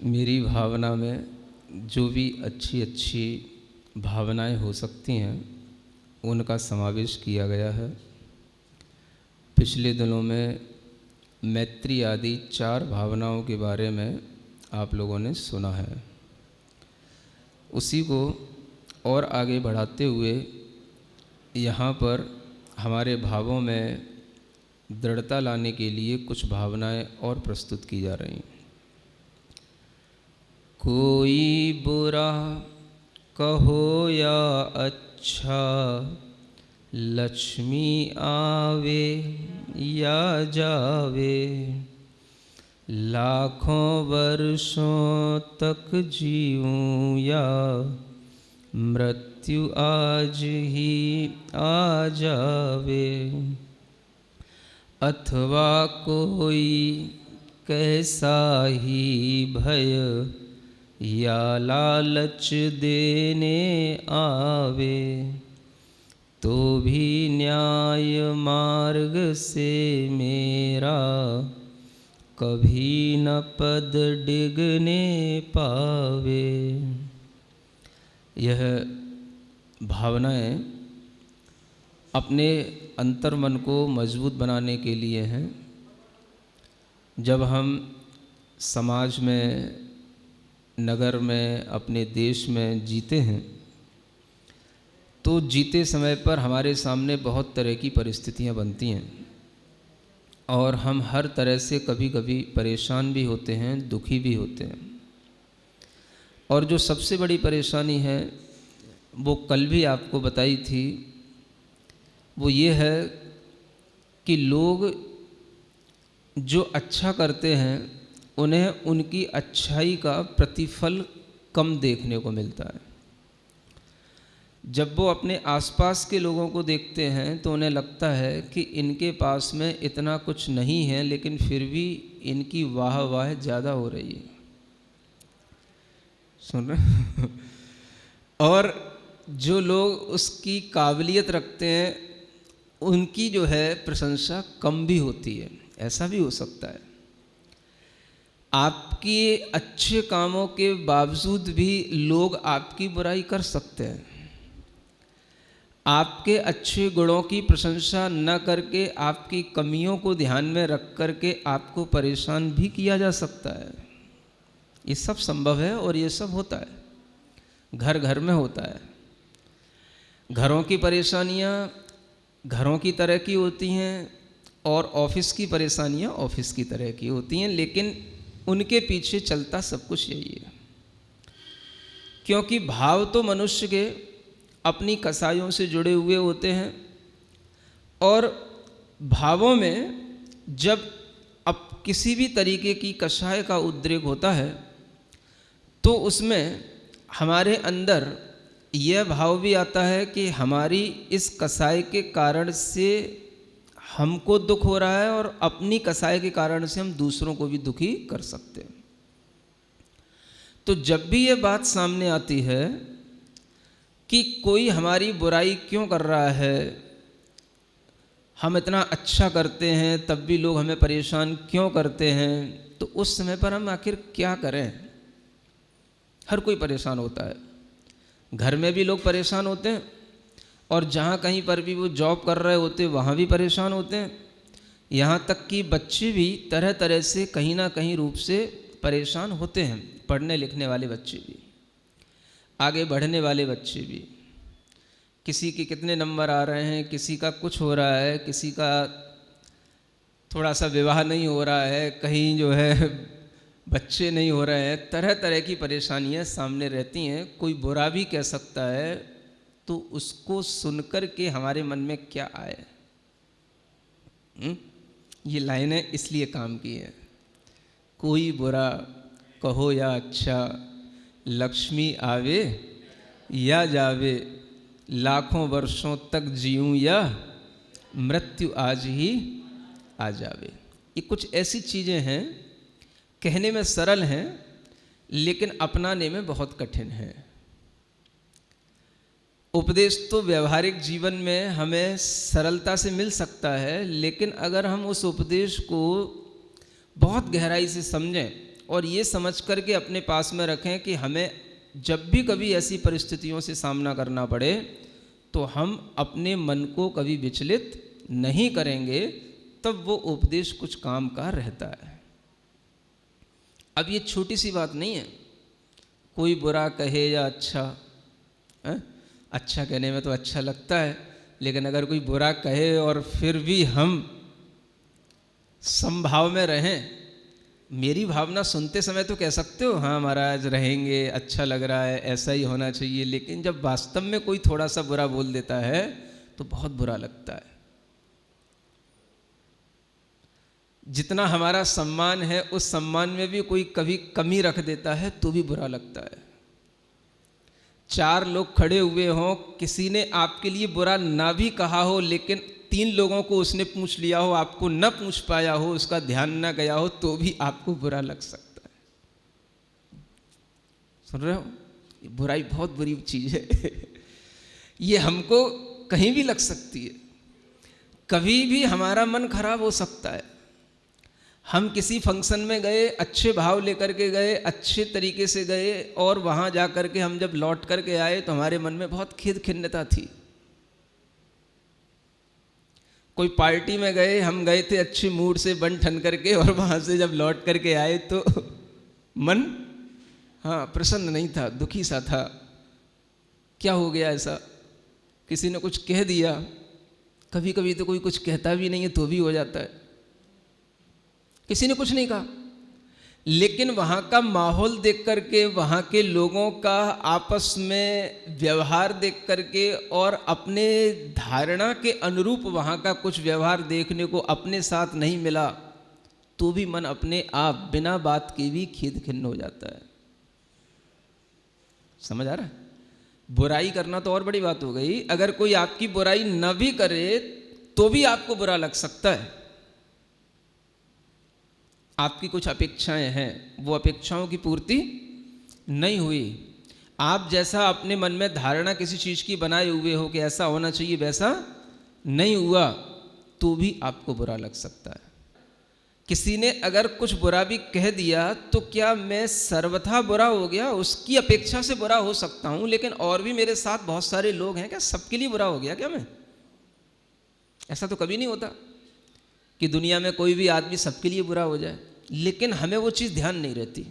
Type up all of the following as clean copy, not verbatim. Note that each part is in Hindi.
मेरी भावना में जो भी अच्छी अच्छी भावनाएं हो सकती हैं उनका समावेश किया गया है। पिछले दिनों में मैत्री आदि 4 भावनाओं के बारे में आप लोगों ने सुना है। उसी को और आगे बढ़ाते हुए यहाँ पर हमारे भावों में दृढ़ता लाने के लिए कुछ भावनाएं और प्रस्तुत की जा रही हैं। कोई बुरा कहो या अच्छा, लक्ष्मी आवे या जावे, लाखों वर्षों तक जीऊं या मृत्यु आज ही आ जावे। अथवा कोई कैसा ही भय या लालच देने आवे, तो भी न्याय मार्ग से मेरा कभी न पद डिगने पावे। यह भावनाएं अपने अंतर्मन को मजबूत बनाने के लिए हैं। जब हम समाज में, नगर में, अपने देश में जीते हैं तो जीते समय पर हमारे सामने बहुत तरह की परिस्थितियां बनती हैं और हम हर तरह से कभी कभी परेशान भी होते हैं, दुखी भी होते हैं। और जो सबसे बड़ी परेशानी है वो कल भी आपको बताई थी, वो ये है कि लोग जो अच्छा करते हैं उन्हें उनकी अच्छाई का प्रतिफल कम देखने को मिलता है। जब वो अपने आसपास के लोगों को देखते हैं तो उन्हें लगता है कि इनके पास में इतना कुछ नहीं है, लेकिन फिर भी इनकी वाह वाह ज़्यादा हो रही है। सुन रहे? और जो लोग उसकी काबिलियत रखते हैं उनकी जो है प्रशंसा कम भी होती है। ऐसा भी हो सकता है। आपके अच्छे कामों के बावजूद भी लोग आपकी बुराई कर सकते हैं। आपके अच्छे गुणों की प्रशंसा न करके आपकी कमियों को ध्यान में रख करके आपको परेशान भी किया जा सकता है। ये सब संभव है और ये सब होता है, घर घर में होता है। घरों की परेशानियां घरों की तरह की होती हैं और ऑफिस की परेशानियां ऑफिस की तरह की होती हैं, लेकिन उनके पीछे चलता सब कुछ यही है। क्योंकि भाव तो मनुष्य के अपनी कसायों से जुड़े हुए होते हैं और भावों में जब अब किसी भी तरीके की कसाय का उद्रेक होता है तो उसमें हमारे अंदर यह भाव भी आता है कि हमारी इस कसाय के कारण से हमको दुख हो रहा है और अपनी कसाय के कारण से हम दूसरों को भी दुखी कर सकते हैं। तो जब भी ये बात सामने आती है कि कोई हमारी बुराई क्यों कर रहा है, हम इतना अच्छा करते हैं तब भी लोग हमें परेशान क्यों करते हैं, तो उस समय पर हम आखिर क्या करें। हर कोई परेशान होता है। घर में भी लोग परेशान होते हैं और जहाँ कहीं पर भी वो जॉब कर रहे होते वहाँ भी परेशान होते हैं। यहाँ तक कि बच्चे भी तरह तरह से कहीं ना कहीं रूप से परेशान होते हैं। पढ़ने लिखने वाले बच्चे भी, आगे बढ़ने वाले बच्चे भी। किसी के कितने नंबर आ रहे हैं, किसी का कुछ हो रहा है, किसी का थोड़ा सा विवाह नहीं हो रहा है, कहीं जो है बच्चे नहीं हो रहे हैं। तरह तरह की परेशानियां सामने रहती हैं। कोई बुरा भी कह सकता है तो उसको सुनकर के हमारे मन में क्या आए। ये लाइनें इसलिए काम की हैं। कोई बुरा कहो या अच्छा, लक्ष्मी आवे या जावे, लाखों वर्षों तक जीऊं या मृत्यु आज ही आ जावे। ये कुछ ऐसी चीज़ें हैं, कहने में सरल हैं लेकिन अपनाने में बहुत कठिन है। उपदेश तो व्यवहारिक जीवन में हमें सरलता से मिल सकता है, लेकिन अगर हम उस उपदेश को बहुत गहराई से समझें और ये समझ कर के अपने पास में रखें कि हमें जब भी कभी ऐसी परिस्थितियों से सामना करना पड़े तो हम अपने मन को कभी विचलित नहीं करेंगे, तब वो उपदेश कुछ काम का रहता है। अब ये छोटी सी बात नहीं है, कोई बुरा कहे या अच्छा अच्छा कहने में तो अच्छा लगता है, लेकिन अगर कोई बुरा कहे और फिर भी हम समभाव में रहें, मेरी भावना सुनते समय तो कह सकते हो हाँ महाराज रहेंगे, अच्छा लग रहा है, ऐसा ही होना चाहिए, लेकिन जब वास्तव में कोई थोड़ा सा बुरा बोल देता है तो बहुत बुरा लगता है। जितना हमारा सम्मान है उस सम्मान में भी कोई कभी कमी रख देता है तो भी बुरा लगता है। 4 लोग खड़े हुए हों, किसी ने आपके लिए बुरा ना भी कहा हो, लेकिन 3 लोगों को उसने पूछ लिया हो, आपको न पूछ पाया हो, उसका ध्यान न गया हो, तो भी आपको बुरा लग सकता है। सुन रहे हो? ये बुराई बहुत बुरी चीज है। ये हमको कहीं भी लग सकती है, कभी भी हमारा मन खराब हो सकता है। हम किसी फंक्शन में गए, अच्छे भाव लेकर के गए, अच्छे तरीके से गए, और वहाँ जा कर के हम जब लौट करके आए तो हमारे मन में बहुत खेद खिन्नता थी। कोई पार्टी में गए, हम गए थे अच्छे मूड से बन ठन करके, और वहाँ से जब लौट करके आए तो मन प्रसन्न नहीं था, दुखी सा था। क्या हो गया ऐसा? किसी ने कुछ कह दिया। कभी कभी तो कोई कुछ कहता भी नहीं है तो भी हो जाता है। किसी ने कुछ नहीं कहा, लेकिन वहाँ का माहौल देख करके, वहाँ के लोगों का आपस में व्यवहार देख करके, और अपने धारणा के अनुरूप वहाँ का कुछ व्यवहार देखने को अपने साथ नहीं मिला, तो भी मन अपने आप बिना बात के भी खेद खिन्न हो जाता है। समझ आ रहा है? बुराई करना तो और बड़ी बात हो गई, अगर कोई आपकी बुराई न भी करे तो भी आपको बुरा लग सकता है। आपकी कुछ अपेक्षाएं हैं, वो अपेक्षाओं की पूर्ति नहीं हुई, आप जैसा अपने मन में धारणा किसी चीज़ की बनाए हुए हो कि ऐसा होना चाहिए, वैसा नहीं हुआ, तो भी आपको बुरा लग सकता है। किसी ने अगर कुछ बुरा भी कह दिया तो क्या मैं सर्वथा बुरा हो गया? उसकी अपेक्षा से बुरा हो सकता हूँ, लेकिन और भी मेरे साथ बहुत सारे लोग हैं, क्या सबके लिए बुरा हो गया क्या मैं? ऐसा तो कभी नहीं होता कि दुनिया में कोई भी आदमी सबके लिए बुरा हो जाए, लेकिन हमें वो चीज़ ध्यान नहीं रहती।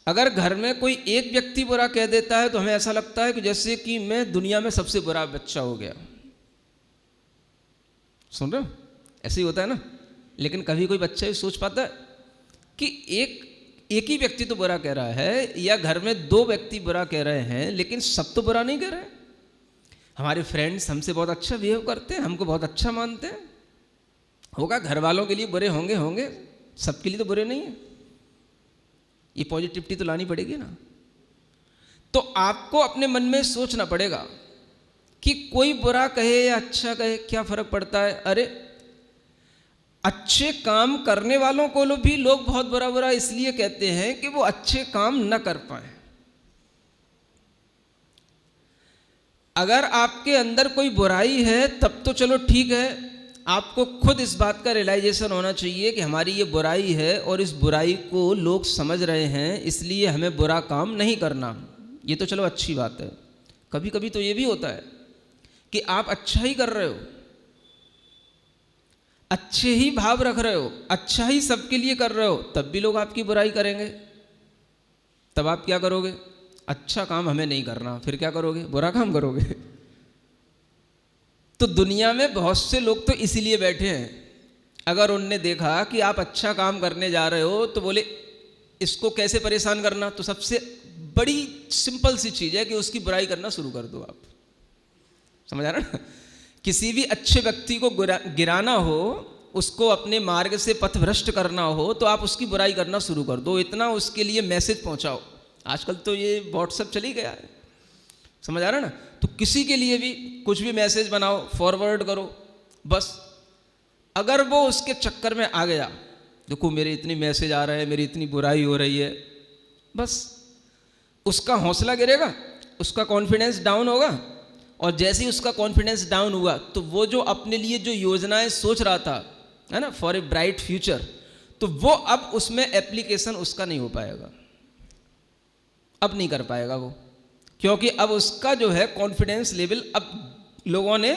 अगर घर में कोई एक व्यक्ति बुरा कह देता है तो हमें ऐसा लगता है कि जैसे कि मैं दुनिया में सबसे बुरा बच्चा हो गया। सुन रहे हो? ऐसे ही होता है ना। लेकिन कभी कोई बच्चा ये सोच पाता है कि एक ही व्यक्ति तो बुरा कह रहा है, या घर में 2 व्यक्ति बुरा कह रहे हैं, लेकिन सब तो बुरा नहीं कह रहे हैं। हमारे फ्रेंड्स हमसे बहुत अच्छा बिहेव करते हैं, हमको बहुत अच्छा मानते हैं, होगा घर वालों के लिए बुरे होंगे, सबके लिए तो बुरे नहीं है। ये पॉजिटिविटी तो लानी पड़ेगी ना। तो आपको अपने मन में सोचना पड़ेगा कि कोई बुरा कहे या अच्छा कहे, क्या फर्क पड़ता है? अरे अच्छे काम करने वालों को भी लोग बहुत बुरा बुरा इसलिए कहते हैं कि वो अच्छे काम न कर पाए। अगर आपके अंदर कोई बुराई है तब तो चलो ठीक है, आपको खुद इस बात का रियलाइजेशन होना चाहिए कि हमारी ये बुराई है और इस बुराई को लोग समझ रहे हैं, इसलिए हमें बुरा काम नहीं करना। ये तो चलो अच्छी बात है। कभी कभी तो ये भी होता है कि आप अच्छा ही कर रहे हो, अच्छे ही भाव रख रहे हो, अच्छा ही सबके लिए कर रहे हो, तब भी लोग आपकी बुराई करेंगे। तब आप क्या करोगे? अच्छा काम हमें नहीं करना, फिर क्या करोगे? बुरा काम करोगे। तो दुनिया में बहुत से लोग तो इसीलिए बैठे हैं, अगर उनने देखा कि आप अच्छा काम करने जा रहे हो तो बोले इसको कैसे परेशान करना, तो सबसे बड़ी सिंपल सी चीज़ है कि उसकी बुराई करना शुरू कर दो। आप समझ आ रहा ना? किसी भी अच्छे व्यक्ति को गिराना हो, उसको अपने मार्ग से पथभ्रष्ट करना हो, तो आप उसकी बुराई करना शुरू कर दो, इतना उसके लिए मैसेज पहुंचाओ। आजकल तो ये व्हाट्सएप चल ही गया है, समझ आ रहा है ना? तो किसी के लिए भी कुछ भी मैसेज बनाओ, फॉरवर्ड करो, बस अगर वो उसके चक्कर में आ गया, देखो मेरे इतनी मैसेज आ रहे हैं, मेरी इतनी बुराई हो रही है, बस उसका हौसला गिरेगा, उसका कॉन्फिडेंस डाउन होगा, और जैसे ही उसका कॉन्फिडेंस डाउन हुआ तो वो जो अपने लिए जो योजनाएं सोच रहा था, है ना, फॉर ए ब्राइट फ्यूचर, तो वो अब उसमें एप्लीकेशन उसका नहीं हो पाएगा, अब नहीं कर पाएगा वो, क्योंकि अब उसका जो है कॉन्फिडेंस लेवल अब लोगों ने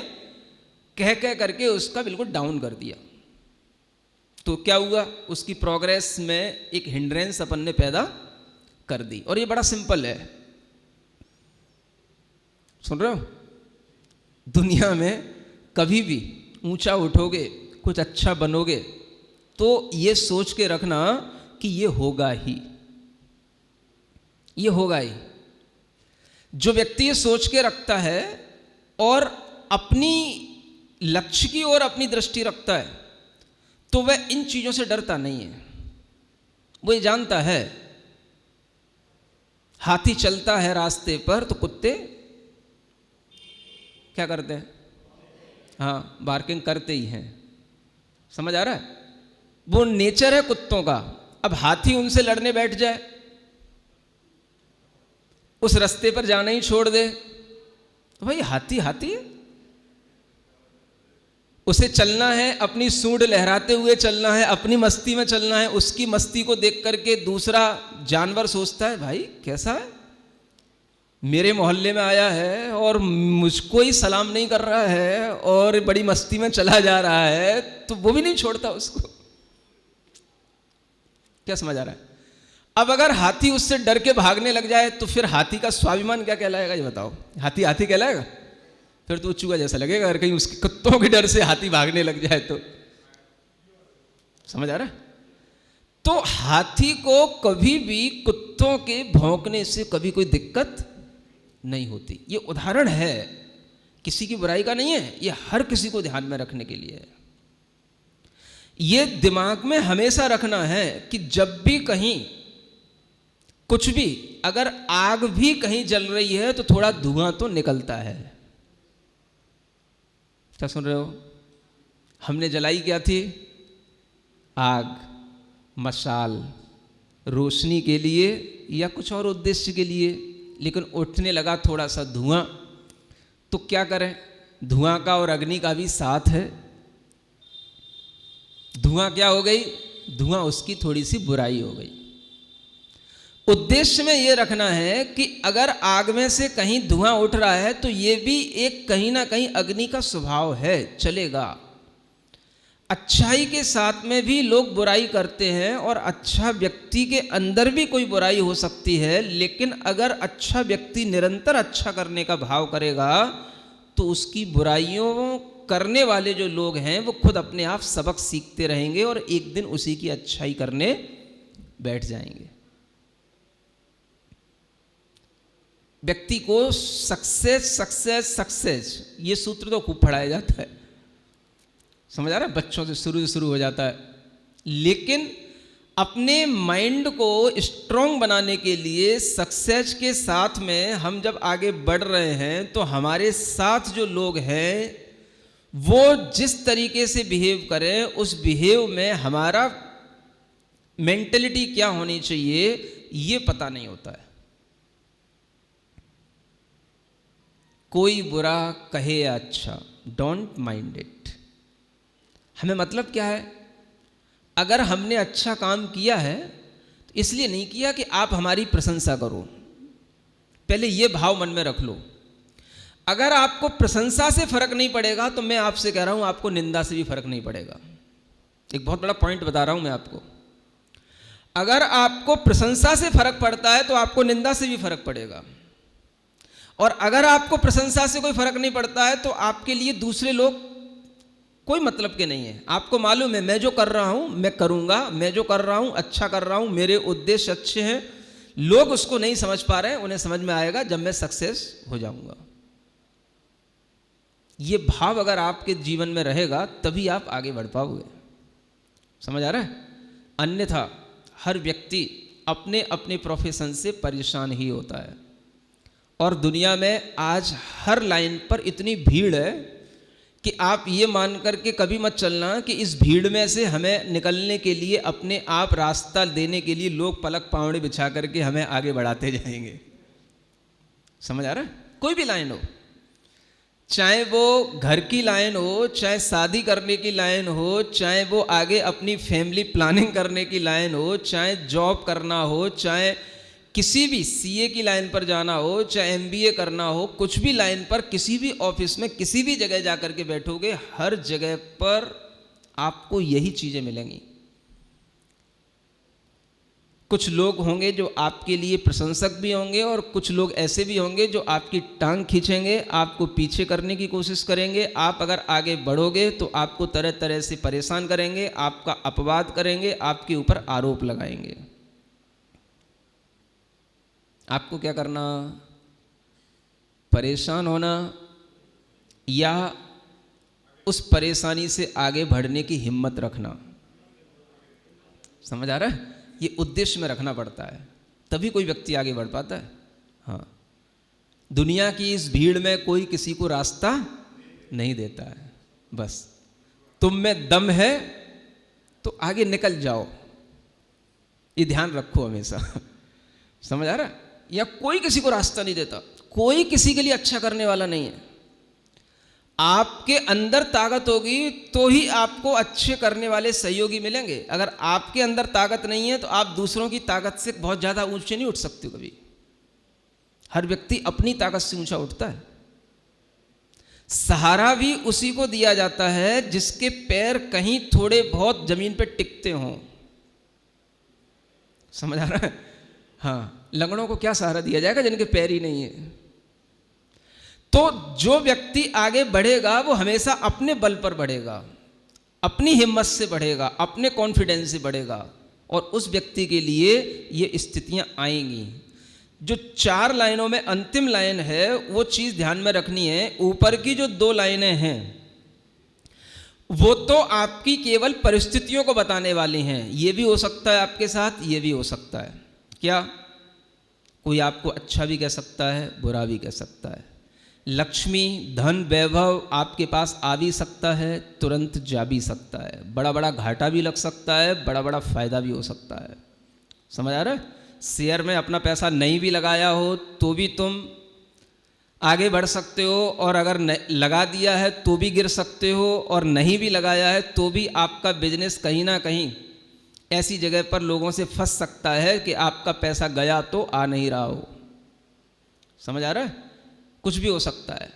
कह करके उसका बिल्कुल डाउन कर दिया। तो क्या हुआ, उसकी प्रोग्रेस में एक हिंड्रेंस अपन ने पैदा कर दी। और ये बड़ा सिंपल है, सुन रहे हो, दुनिया में कभी भी ऊंचा उठोगे, कुछ अच्छा बनोगे, तो ये सोच के रखना कि ये होगा ही, ये होगा ही। जो व्यक्ति ये सोच के रखता है और अपनी लक्ष्य की ओर अपनी दृष्टि रखता है, तो वह इन चीजों से डरता नहीं है। वो ये जानता है, हाथी चलता है रास्ते पर तो कुत्ते क्या करते हैं, हाँ, बार्किंग करते ही हैं। समझ आ रहा है, वो नेचर है कुत्तों का। अब हाथी उनसे लड़ने बैठ जाए, उस रास्ते पर जाना ही छोड़ दे, तो भाई हाथी हाथी है, उसे चलना है, अपनी सूंड लहराते हुए चलना है, अपनी मस्ती में चलना है। उसकी मस्ती को देख करके दूसरा जानवर सोचता है, भाई कैसा है, मेरे मोहल्ले में आया है और मुझको ही सलाम नहीं कर रहा है और बड़ी मस्ती में चला जा रहा है, तो वो भी नहीं छोड़ता उसको। क्या समझ आ रहा है? अब अगर हाथी उससे डर के भागने लग जाए तो फिर हाथी का स्वाभिमान क्या कहलाएगा, ये बताओ। हाथी हाथी कहलाएगा? फिर तो चूहा जैसा लगेगा अगर कहीं उसके कुत्तों के डर से हाथी भागने लग जाए तो। समझ आ रहा है? तो हाथी को कभी भी कुत्तों के भौंकने से कभी कोई दिक्कत नहीं होती। ये उदाहरण है, किसी की बुराई का नहीं है, ये हर किसी को ध्यान में रखने के लिए है। ये दिमाग में हमेशा रखना है कि जब भी कहीं कुछ भी, अगर आग भी कहीं जल रही है तो थोड़ा धुआं तो निकलता है। क्या सुन रहे हो? हमने जलाई क्या थी? आग, मशाल, रोशनी के लिए या कुछ और उद्देश्य के लिए, लेकिन उठने लगा थोड़ा सा धुआं, तो क्या करें? धुआं का और अग्नि का भी साथ है। धुआं क्या हो गई? धुआं उसकी थोड़ी सी बुराई हो गई। उद्देश्य में यह रखना है कि अगर आग में से कहीं धुआं उठ रहा है तो यह भी एक कहीं ना कहीं अग्नि का स्वभाव है, चलेगा। अच्छाई के साथ में भी लोग बुराई करते हैं और अच्छा व्यक्ति के अंदर भी कोई बुराई हो सकती है, लेकिन अगर अच्छा व्यक्ति निरंतर अच्छा करने का भाव करेगा तो उसकी बुराइयों करने वाले जो लोग हैं वो खुद अपने आप सबक सीखते रहेंगे और एक दिन उसी की अच्छाई करने बैठ जाएंगे। व्यक्ति को सक्सेस सक्सेस सक्सेस ये सूत्र तो खूब पढ़ाया जाता है, समझ आ रहा है? बच्चों से शुरू हो जाता है, लेकिन अपने माइंड को स्ट्रॉन्ग बनाने के लिए सक्सेस के साथ में हम जब आगे बढ़ रहे हैं तो हमारे साथ जो लोग हैं वो जिस तरीके से बिहेव करें, उस बिहेव में हमारा मेंटलिटी क्या होनी चाहिए ये पता नहीं होता है। कोई बुरा कहे या अच्छा, डोंट माइंड इट। हमें मतलब क्या है? अगर हमने अच्छा काम किया है तो इसलिए नहीं किया कि आप हमारी प्रशंसा करो, पहले ये भाव मन में रख लो। अगर आपको प्रशंसा से फर्क नहीं पड़ेगा तो मैं आपसे कह रहा हूं आपको निंदा से भी फर्क नहीं पड़ेगा। एक बहुत बड़ा पॉइंट बता रहा हूं मैं आपको। अगर आपको प्रशंसा से फर्क पड़ता है तो आपको निंदा से भी फर्क पड़ेगा, और अगर आपको प्रशंसा से कोई फर्क नहीं पड़ता है तो आपके लिए दूसरे लोग कोई मतलब के नहीं है। आपको मालूम है मैं जो कर रहा हूं मैं करूंगा, मैं जो कर रहा हूं अच्छा कर रहा हूं, मेरे उद्देश्य अच्छे हैं, लोग उसको नहीं समझ पा रहे हैं, उन्हें समझ में आएगा जब मैं सक्सेस हो जाऊंगा। ये भाव अगर आपके जीवन में रहेगा तभी आप आगे बढ़ पाओगे। समझ आ रहा है? अन्यथा हर व्यक्ति अपने अपने प्रोफेशन से परेशान ही होता है, और दुनिया में आज हर लाइन पर इतनी भीड़ है कि आप ये मान करके कभी मत चलना कि इस भीड़ में से हमें निकलने के लिए, अपने आप रास्ता देने के लिए लोग पलक पावड़े बिछा करके हमें आगे बढ़ाते जाएंगे। समझ आ रहा है? कोई भी लाइन हो, चाहे वो घर की लाइन हो, चाहे शादी करने की लाइन हो, चाहे वो आगे अपनी फैमिली प्लानिंग करने की लाइन हो, चाहे जॉब करना हो, चाहे किसी भी सीए की लाइन पर जाना हो, चाहे एमबीए करना हो, कुछ भी लाइन पर, किसी भी ऑफिस में, किसी भी जगह जा कर के बैठोगे, हर जगह पर आपको यही चीजें मिलेंगी। कुछ लोग होंगे जो आपके लिए प्रशंसक भी होंगे, और कुछ लोग ऐसे भी होंगे जो आपकी टांग खींचेंगे, आपको पीछे करने की कोशिश करेंगे। आप अगर आगे बढ़ोगे तो आपको तरह तरह से परेशान करेंगे, आपका अपवाद करेंगे, आपके ऊपर आरोप लगाएंगे। आपको क्या करना? परेशान होना या उस परेशानी से आगे बढ़ने की हिम्मत रखना। समझ आ रहा है? ये उद्देश्य में रखना पड़ता है, तभी कोई व्यक्ति आगे बढ़ पाता है। हाँ, दुनिया की इस भीड़ में कोई किसी को रास्ता नहीं देता है। बस तुम में दम है तो आगे निकल जाओ, ये ध्यान रखो हमेशा। समझ आ रहा है? या कोई किसी को रास्ता नहीं देता, कोई किसी के लिए अच्छा करने वाला नहीं है। आपके अंदर ताकत होगी तो ही आपको अच्छे करने वाले सहयोगी मिलेंगे। अगर आपके अंदर ताकत नहीं है तो आप दूसरों की ताकत से बहुत ज़्यादा ऊंचे नहीं उठ सकते कभी। हर व्यक्ति अपनी ताकत से ऊंचा उठता है। सहारा भी उसी को दिया जाता है जिसके पैर कहीं थोड़े बहुत जमीन पे टिकते हों। समझ आ रहा है? हाँ, लंगड़ों को क्या सहारा दिया जाएगा जिनके पैर ही नहीं है? तो जो व्यक्ति आगे बढ़ेगा वो हमेशा अपने बल पर बढ़ेगा, अपनी हिम्मत से बढ़ेगा, अपने कॉन्फिडेंस से बढ़ेगा, और उस व्यक्ति के लिए ये स्थितियां आएंगी। जो 4 लाइनों में अंतिम लाइन है वो चीज ध्यान में रखनी है। ऊपर की जो 2 लाइनें हैं वो तो आपकी केवल परिस्थितियों को बताने वाली हैं। ये भी हो सकता है आपके साथ, ये भी हो सकता है। क्या? कोई आपको अच्छा भी कह सकता है, बुरा भी कह सकता है। लक्ष्मी, धन, वैभव आपके पास आ भी सकता है, तुरंत जा भी सकता है। बड़ा बड़ा घाटा भी लग सकता है, बड़ा बड़ा फायदा भी हो सकता है। समझ आ रहा है? शेयर में अपना पैसा नहीं भी लगाया हो तो भी तुम आगे बढ़ सकते हो, और अगर लगा दिया है तो भी गिर सकते हो, और नहीं भी लगाया है तो भी आपका बिजनेस कहीं ना कहीं ऐसी जगह पर लोगों से फंस सकता है कि आपका पैसा गया तो आ नहीं रहा हो। समझ आ रहा है? कुछ भी हो सकता है।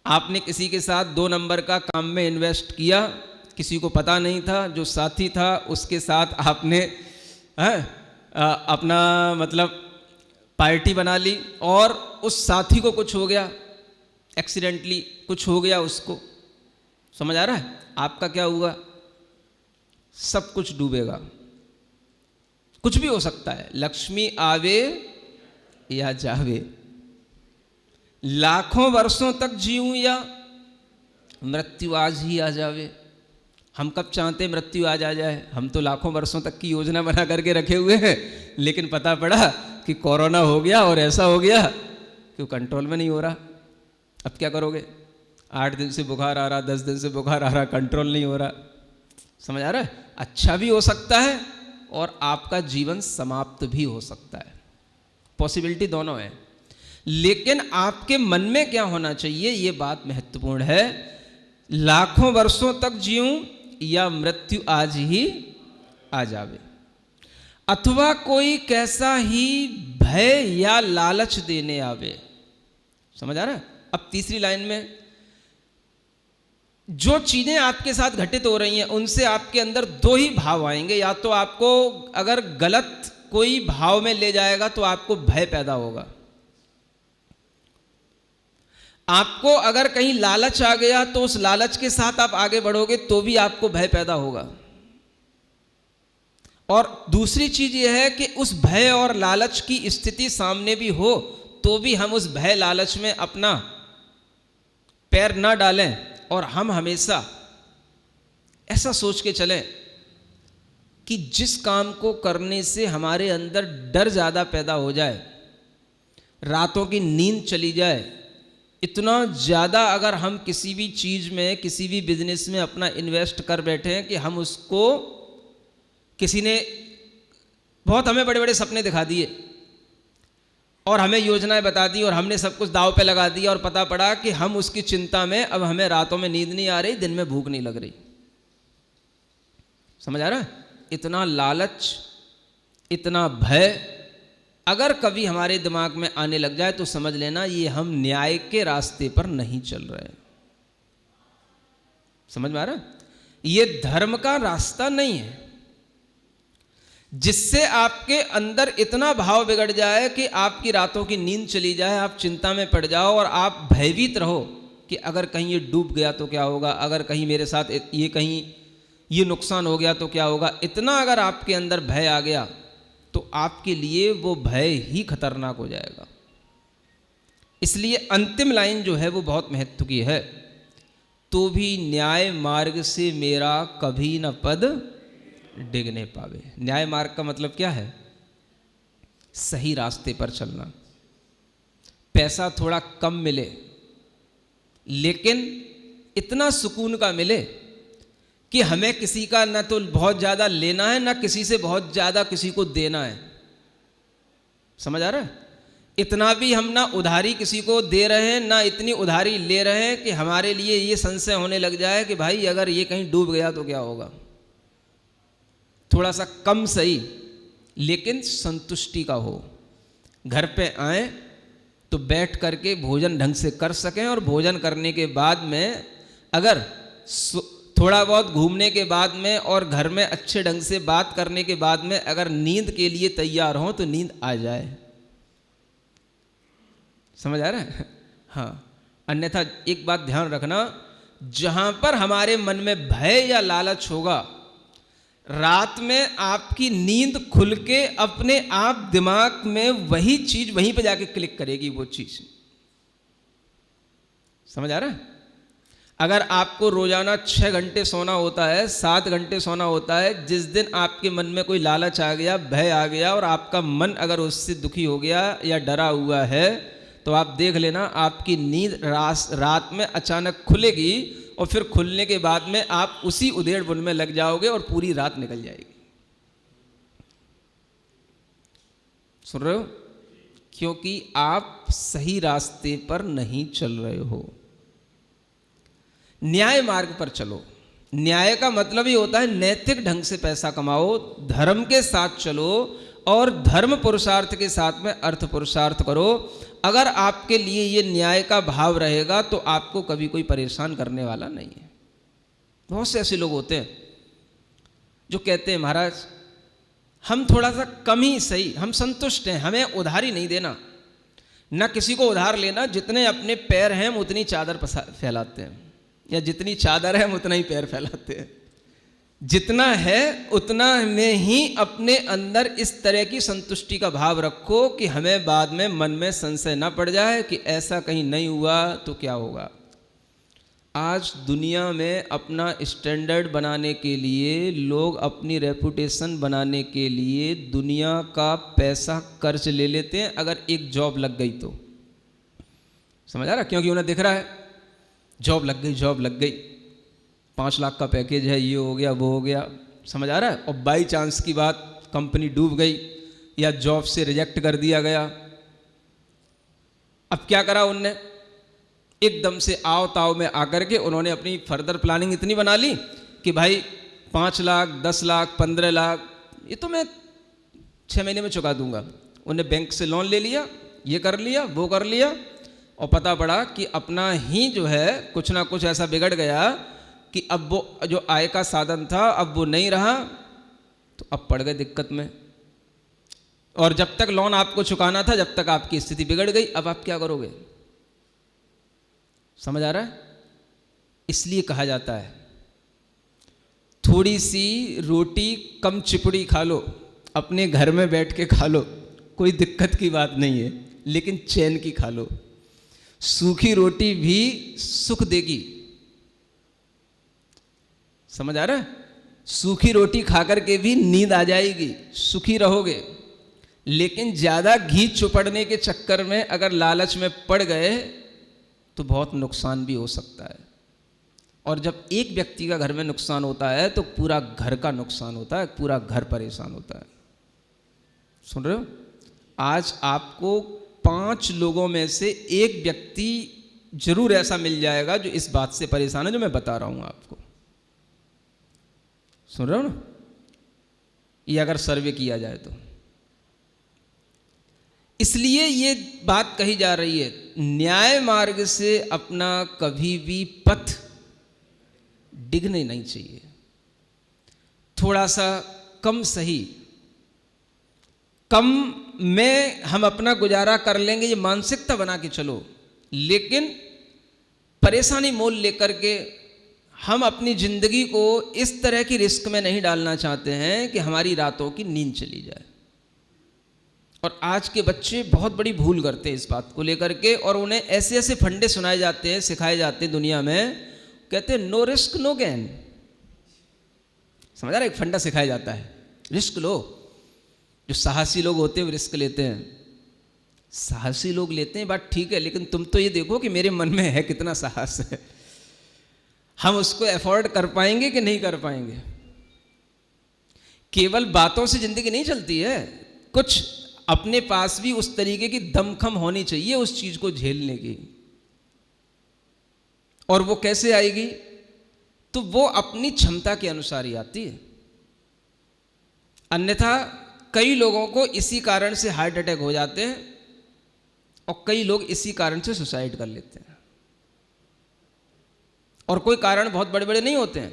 आपने किसी के साथ 2 नंबर का काम में इन्वेस्ट किया, किसी को पता नहीं था, जो साथी था उसके साथ आपने अपना मतलब पार्टी बना ली, और उस साथी को कुछ हो गया, एक्सीडेंटली कुछ हो गया उसको। समझ आ रहा है? आपका क्या हुआ? सब कुछ डूबेगा। कुछ भी हो सकता है, लक्ष्मी आवे या जावे, लाखों वर्षों तक जीऊं या मृत्यु आज ही आ जावे। हम कब चाहते मृत्यु आज आ जाए? हम तो लाखों वर्षों तक की योजना बना करके रखे हुए हैं, लेकिन पता पड़ा कि कोरोना हो गया और ऐसा हो गया कि कंट्रोल में नहीं हो रहा। अब क्या करोगे? 8 दिन से बुखार आ रहा, 10 दिन से बुखार आ रहा, कंट्रोल नहीं हो रहा। समझ आ रहा है? अच्छा भी हो सकता है और आपका जीवन समाप्त भी हो सकता है। पॉसिबिलिटी दोनों है, लेकिन आपके मन में क्या होना चाहिए, ये बात महत्वपूर्ण है। लाखों वर्षों तक जीऊं या मृत्यु आज ही आ जावे, अथवा कोई कैसा ही भय या लालच देने आवे। समझ आ रहा है? अब तीसरी लाइन में जो चीजें आपके साथ घटित हो रही हैं उनसे आपके अंदर 2 ही भाव आएंगे। या तो आपको अगर गलत कोई भाव में ले जाएगा तो आपको भय पैदा होगा, आपको अगर कहीं लालच आ गया तो उस लालच के साथ आप आगे बढ़ोगे तो भी आपको भय पैदा होगा। और दूसरी चीज यह है कि उस भय और लालच की स्थिति सामने भी हो तो भी हम उस भय लालच में अपना पैर न डालें, और हम हमेशा ऐसा सोच के चलें कि जिस काम को करने से हमारे अंदर डर ज़्यादा पैदा हो जाए, रातों की नींद चली जाए, इतना ज़्यादा अगर हम किसी भी चीज़ में, किसी भी बिजनेस में अपना इन्वेस्ट कर बैठे हैं कि हम उसको, किसी ने बहुत हमें बड़े बड़े सपने दिखा दिए और हमें योजनाएं बता दी और हमने सब कुछ दांव पे लगा दिया और पता पड़ा कि हम उसकी चिंता में अब हमें रातों में नींद नहीं आ रही, दिन में भूख नहीं लग रही। समझ आ रहा है? इतना लालच, इतना भय अगर कभी हमारे दिमाग में आने लग जाए तो समझ लेना ये हम न्याय के रास्ते पर नहीं चल रहे। समझ में आ रहा है? ये धर्म का रास्ता नहीं है, जिससे आपके अंदर इतना भाव बिगड़ जाए कि आपकी रातों की नींद चली जाए, आप चिंता में पड़ जाओ और आप भयभीत रहो कि अगर कहीं ये डूब गया तो क्या होगा, अगर कहीं मेरे साथ ये कहीं ये नुकसान हो गया तो क्या होगा। इतना अगर आपके अंदर भय आ गया तो आपके लिए वो भय ही खतरनाक हो जाएगा। इसलिए अंतिम लाइन जो है वो बहुत महत्व की है, तो भी न्याय मार्ग से मेरा कभी न पद डिगने पावे। न्याय मार्ग का मतलब क्या है? सही रास्ते पर चलना। पैसा थोड़ा कम मिले लेकिन इतना सुकून का मिले कि हमें किसी का ना तो बहुत ज़्यादा लेना है ना किसी से बहुत ज़्यादा किसी को देना है। समझ आ रहा है? इतना भी हम ना उधारी किसी को दे रहे हैं ना इतनी उधारी ले रहे हैं कि हमारे लिए ये संशय होने लग जाए कि भाई अगर ये कहीं डूब गया तो क्या होगा। थोड़ा सा कम सही लेकिन संतुष्टि का हो। घर पे आए तो बैठ करके भोजन ढंग से कर सकें और भोजन करने के बाद में अगर थोड़ा बहुत घूमने के बाद में और घर में अच्छे ढंग से बात करने के बाद में अगर नींद के लिए तैयार हो तो नींद आ जाए। समझ आ रहा है? हाँ। अन्यथा एक बात ध्यान रखना, जहां पर हमारे मन में भय या लालच होगा, रात में आपकी नींद खुल के अपने आप दिमाग में वही चीज वहीं पे जाके क्लिक करेगी। वो चीज समझ आ रहा है? अगर आपको रोजाना 6 घंटे सोना होता है, 7 घंटे सोना होता है, जिस दिन आपके मन में कोई लालच आ गया, भय आ गया और आपका मन अगर उससे दुखी हो गया या डरा हुआ है तो आप देख लेना आपकी नींद रात में अचानक खुलेगी और फिर खुलने के बाद में आप उसी उधेड़ बुन में लग जाओगे और पूरी रात निकल जाएगी। सुन रहे हो? क्योंकि आप सही रास्ते पर नहीं चल रहे हो। न्याय मार्ग पर चलो। न्याय का मतलब ही होता है नैतिक ढंग से पैसा कमाओ, धर्म के साथ चलो और धर्म पुरुषार्थ के साथ में अर्थ पुरुषार्थ करो। अगर आपके लिए ये न्याय का भाव रहेगा तो आपको कभी कोई परेशान करने वाला नहीं है। बहुत से ऐसे लोग होते हैं जो कहते हैं महाराज हम थोड़ा सा कम ही सही, हम संतुष्ट हैं, हमें उधारी नहीं देना, ना किसी को उधार लेना, जितने अपने पैर हैं हम उतनी चादर फैलाते हैं, या जितनी चादर है हम उतना ही पैर फैलाते हैं। जितना है उतना में ही अपने अंदर इस तरह की संतुष्टि का भाव रखो कि हमें बाद में मन में संशय ना पड़ जाए कि ऐसा कहीं नहीं हुआ तो क्या होगा। आज दुनिया में अपना स्टैंडर्ड बनाने के लिए, लोग अपनी रेपुटेशन बनाने के लिए दुनिया का पैसा कर्ज ले लेते हैं अगर एक जॉब लग गई तो। समझ आ रहा? क्योंकि उन्हें दिख रहा है जॉब लग गई, जॉब लग गई, 5 लाख का पैकेज है, ये हो गया वो हो गया। समझ आ रहा है? और बाई चांस की बात कंपनी डूब गई या जॉब से रिजेक्ट कर दिया गया, अब क्या करा उनने? एकदम से आओ ताव में आकर के उन्होंने अपनी फर्दर प्लानिंग इतनी बना ली कि भाई 5 लाख 10 लाख 15 लाख ये तो मैं 6 महीने में चुका दूंगा। उन्हें बैंक से लोन ले लिया, ये कर लिया वो कर लिया, और पता पड़ा कि अपना ही जो है कुछ ना कुछ ऐसा बिगड़ गया कि अब वो जो आय का साधन था अब वो नहीं रहा, तो अब पड़ गए दिक्कत में। और जब तक लोन आपको चुकाना था जब तक आपकी स्थिति बिगड़ गई, अब आप क्या करोगे? समझ आ रहा है? इसलिए कहा जाता है थोड़ी सी रोटी कम चिपड़ी खा लो, अपने घर में बैठ के खा लो, कोई दिक्कत की बात नहीं है, लेकिन चैन की खा लो। सूखी रोटी भी सुख देगी। समझ आ रहा है? सूखी रोटी खाकर के भी नींद आ जाएगी, सुखी रहोगे। लेकिन ज्यादा घी चुपड़ने के चक्कर में अगर लालच में पड़ गए तो बहुत नुकसान भी हो सकता है। और जब एक व्यक्ति का घर में नुकसान होता है तो पूरा घर का नुकसान होता है, पूरा घर परेशान होता है। सुन रहे हो? आज आपको 5 लोगों में से एक व्यक्ति जरूर ऐसा मिल जाएगा जो इस बात से परेशान है जो मैं बता रहा हूं आपको। सुन रहे हो ना? ये अगर सर्वे किया जाए तो इसलिए ये बात कही जा रही है, न्याय मार्ग से अपना कभी भी पथ डिगने नहीं चाहिए। थोड़ा सा कम सही, कम में हम अपना गुजारा कर लेंगे, ये मानसिकता बना के चलो, लेकिन परेशानी मोल लेकर के हम अपनी जिंदगी को इस तरह की रिस्क में नहीं डालना चाहते हैं कि हमारी रातों की नींद चली जाए। और आज के बच्चे बहुत बड़ी भूल करते हैं इस बात को लेकर के, और उन्हें ऐसे ऐसे फंडे सुनाए जाते हैं, सिखाए जाते हैं दुनिया में, कहते हैं नो रिस्क नो गेन। समझ रहा है? एक फंडा सिखाया जाता है, रिस्क लो। जो साहसी लोग होते हैं वो रिस्क लेते हैं, साहसी लोग लेते हैं, बात ठीक है, लेकिन तुम तो ये देखो कि मेरे मन में है कितना साहस है, हम उसको अफोर्ड कर पाएंगे कि नहीं कर पाएंगे। केवल बातों से जिंदगी नहीं चलती है, कुछ अपने पास भी उस तरीके की दमखम होनी चाहिए उस चीज को झेलने की। और वो कैसे आएगी? तो वो अपनी क्षमता के अनुसार ही आती है। अन्यथा कई लोगों को इसी कारण से हार्ट अटैक हो जाते हैं और कई लोग इसी कारण से सुसाइड कर लेते हैं। और कोई कारण बहुत बड़े बड़े नहीं होते हैं,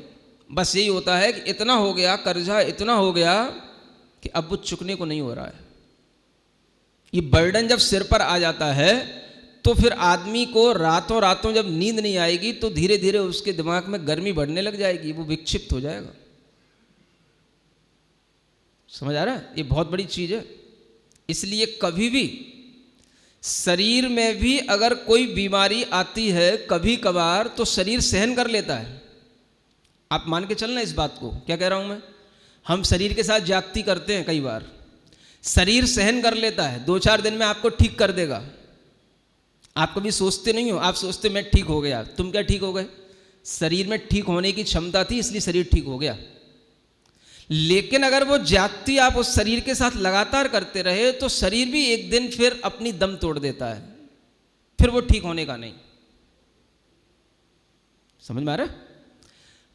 बस यही होता है कि इतना हो गया, कर्जा इतना हो गया कि अब वो चुकने को नहीं हो रहा है। ये बर्डन जब सिर पर आ जाता है तो फिर आदमी को रातों रातों जब नींद नहीं आएगी तो धीरे धीरे उसके दिमाग में गर्मी बढ़ने लग जाएगी, वो विक्षिप्त हो जाएगा। समझ आ रहा है? ये बहुत बड़ी चीज है। इसलिए कभी भी शरीर में भी अगर कोई बीमारी आती है कभी कभार, तो शरीर सहन कर लेता है। आप मान के चलना इस बात को, क्या कह रहा हूं मैं। हम शरीर के साथ ज्यादती करते हैं, कई बार शरीर सहन कर लेता है, 2-4 दिन में आपको ठीक कर देगा। आप कभी सोचते नहीं हो, आप सोचते मैं ठीक हो गया। तुम क्या ठीक हो गए? शरीर में ठीक होने की क्षमता थी इसलिए शरीर ठीक हो गया। लेकिन अगर वो ज्यादती आप उस शरीर के साथ लगातार करते रहे तो शरीर भी एक दिन फिर अपनी दम तोड़ देता है, फिर वो ठीक होने का नहीं। समझ में आ रहा है?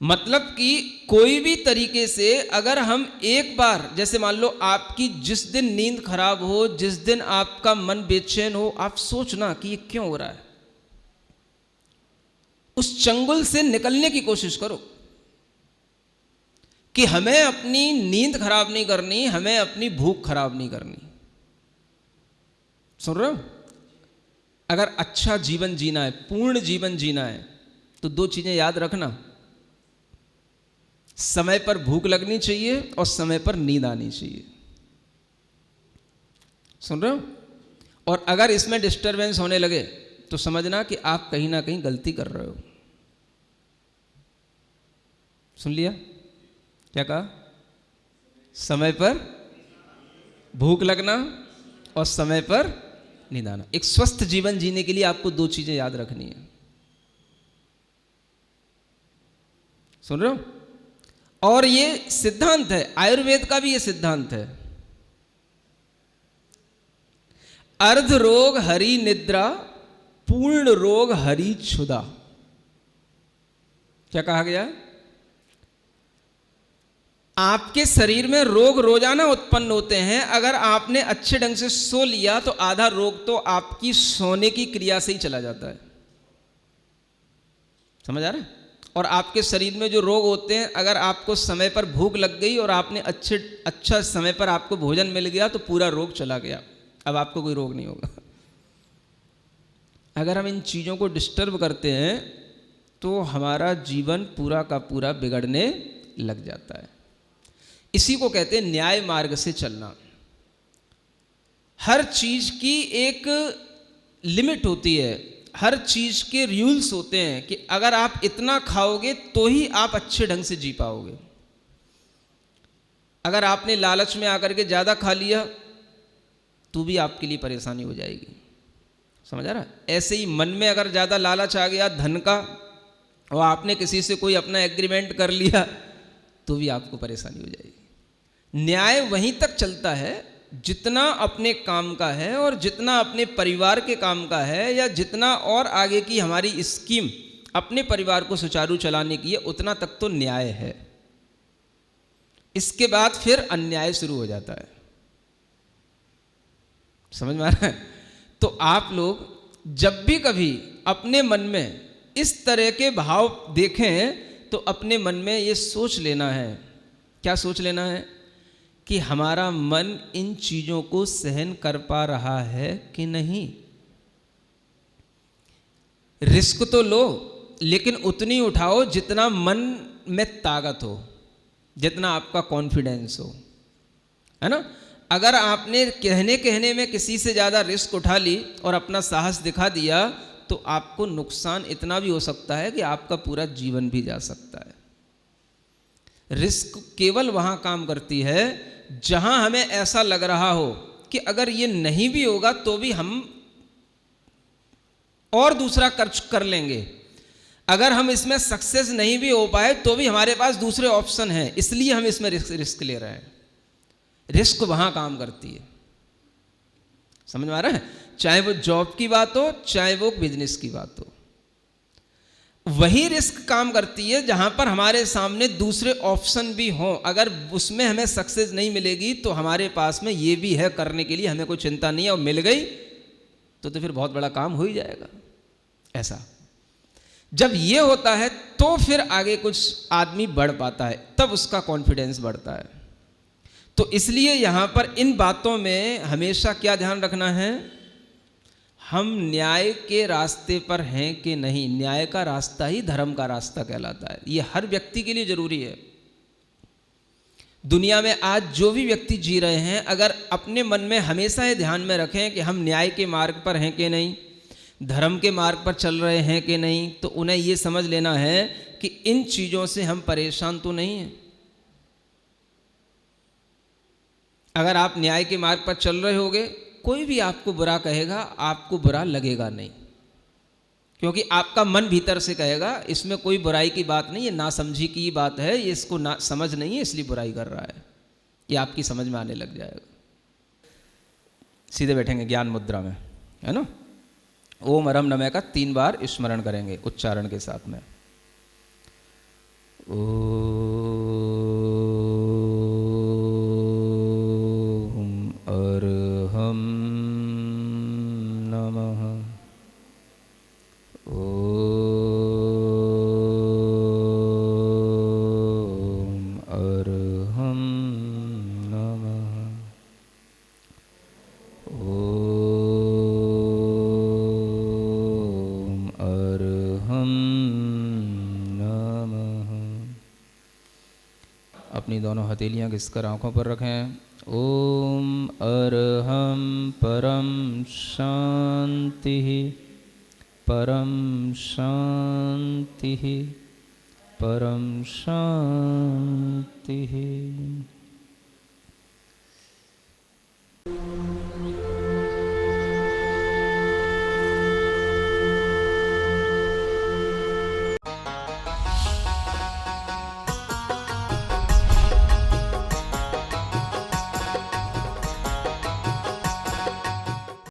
मतलब कि कोई भी तरीके से अगर हम एक बार, जैसे मान लो आपकी जिस दिन नींद खराब हो, जिस दिन आपका मन बेचैन हो, आप सोचना कि ये क्यों हो रहा है। उस चंगुल से निकलने की कोशिश करो कि हमें अपनी नींद खराब नहीं करनी, हमें अपनी भूख खराब नहीं करनी। सुन रहे हो? अगर अच्छा जीवन जीना है, पूर्ण जीवन जीना है, तो 2 चीजें याद रखना। समय पर भूख लगनी चाहिए और समय पर नींद आनी चाहिए। सुन रहे हो? और अगर इसमें डिस्टरबेंस होने लगे तो समझना कि आप कहीं ना कहीं गलती कर रहे हो। सुन लिया? क्या कहा? समय पर भूख लगना और समय पर नींद आना। एक स्वस्थ जीवन जीने के लिए आपको 2 चीजें याद रखनी है। सुन रहे हो? और ये सिद्धांत है, आयुर्वेद का भी ये सिद्धांत है। अर्ध रोग हरि निद्रा, पूर्ण रोग हरि क्षुधा। क्या कहा गया? आपके शरीर में रोग रोजाना उत्पन्न होते हैं। अगर आपने अच्छे ढंग से सो लिया तो आधा रोग तो आपकी सोने की क्रिया से ही चला जाता है। समझ आ रहा है? और आपके शरीर में जो रोग होते हैं, अगर आपको समय पर भूख लग गई और आपने अच्छा समय पर आपको भोजन मिल गया तो पूरा रोग चला गया, अब आपको कोई रोग नहीं होगा। अगर हम इन चीज़ों को डिस्टर्ब करते हैं तो हमारा जीवन पूरा का पूरा बिगड़ने लग जाता है। इसी को कहते हैं न्याय मार्ग से चलना। हर चीज की एक लिमिट होती है, हर चीज के रूल्स होते हैं कि अगर आप इतना खाओगे तो ही आप अच्छे ढंग से जी पाओगे। अगर आपने लालच में आकर के ज्यादा खा लिया तो भी आपके लिए परेशानी हो जाएगी। समझ आ रहा है? ऐसे ही मन में अगर ज्यादा लालच आ गया धन का और आपने किसी से कोई अपना एग्रीमेंट कर लिया तो भी आपको परेशानी हो जाएगी। न्याय वहीं तक चलता है जितना अपने काम का है और जितना अपने परिवार के काम का है, या जितना और आगे की हमारी स्कीम अपने परिवार को सुचारू चलाने की है, उतना तक तो न्याय है। इसके बाद फिर अन्याय शुरू हो जाता है। समझ में आ रहा है? तो आप लोग जब भी कभी अपने मन में इस तरह के भाव देखें तो अपने मन में ये सोच लेना है। क्या सोच लेना है? कि हमारा मन इन चीजों को सहन कर पा रहा है कि नहीं। रिस्क तो लो, लेकिन उतनी उठाओ जितना मन में ताकत हो, जितना आपका कॉन्फिडेंस हो, है ना। अगर आपने कहने में किसी से ज़्यादा रिस्क उठा ली और अपना साहस दिखा दिया तो आपको नुकसान इतना भी हो सकता है कि आपका पूरा जीवन भी जा सकता है। रिस्क केवल वहाँ काम करती है जहाँ हमें ऐसा लग रहा हो कि अगर ये नहीं भी होगा तो भी हम और दूसरा खर्च कर लेंगे। अगर हम इसमें सक्सेस नहीं भी हो पाए तो भी हमारे पास दूसरे ऑप्शन हैं, इसलिए हम इसमें रिस्क ले रहे हैं। रिस्क वहां काम करती है। समझ में आ रहा है? चाहे वो जॉब की बात हो, चाहे वो बिजनेस की बात हो, वही रिस्क काम करती है जहां पर हमारे सामने दूसरे ऑप्शन भी हों। अगर उसमें हमें सक्सेस नहीं मिलेगी तो हमारे पास में ये भी है करने के लिए, हमें कोई चिंता नहीं है, और मिल गई तो फिर बहुत बड़ा काम हो ही जाएगा। ऐसा जब ये होता है तो फिर आगे कुछ आदमी बढ़ पाता है, तब उसका कॉन्फिडेंस बढ़ता है। तो इसलिए यहां पर इन बातों में हमेशा क्या ध्यान रखना है? हम न्याय के रास्ते पर हैं कि नहीं। न्याय का रास्ता ही धर्म का रास्ता कहलाता है। ये हर व्यक्ति के लिए जरूरी है। दुनिया में आज जो भी व्यक्ति जी रहे हैं, अगर अपने मन में हमेशा ये ध्यान में रखें कि हम न्याय के मार्ग पर हैं कि नहीं, धर्म के मार्ग पर चल रहे हैं कि नहीं, तो उन्हें ये समझ लेना है कि इन चीजों से हम परेशान तो नहीं हैं। अगर आप न्याय के मार्ग पर चल रहे होगे, कोई भी आपको बुरा कहेगा, आपको बुरा लगेगा नहीं, क्योंकि आपका मन भीतर से कहेगा इसमें कोई बुराई की बात नहीं है, नासमझी की बात है, ये इसको ना समझ नहीं है इसलिए बुराई कर रहा है। ये आपकी समझ में आने लग जाएगा। सीधे बैठेंगे ज्ञान मुद्रा में, है ना। ओम अरम नमः का 3 बार स्मरण करेंगे उच्चारण के साथ में। ओम अरहम नमः। ओम अरहम नमः। ओम अरहम नमः। अपनी दोनों हथेलियां घिसकर आंखों पर रखें। ओम अरहम परम शांति, परम शांति, परम शांति।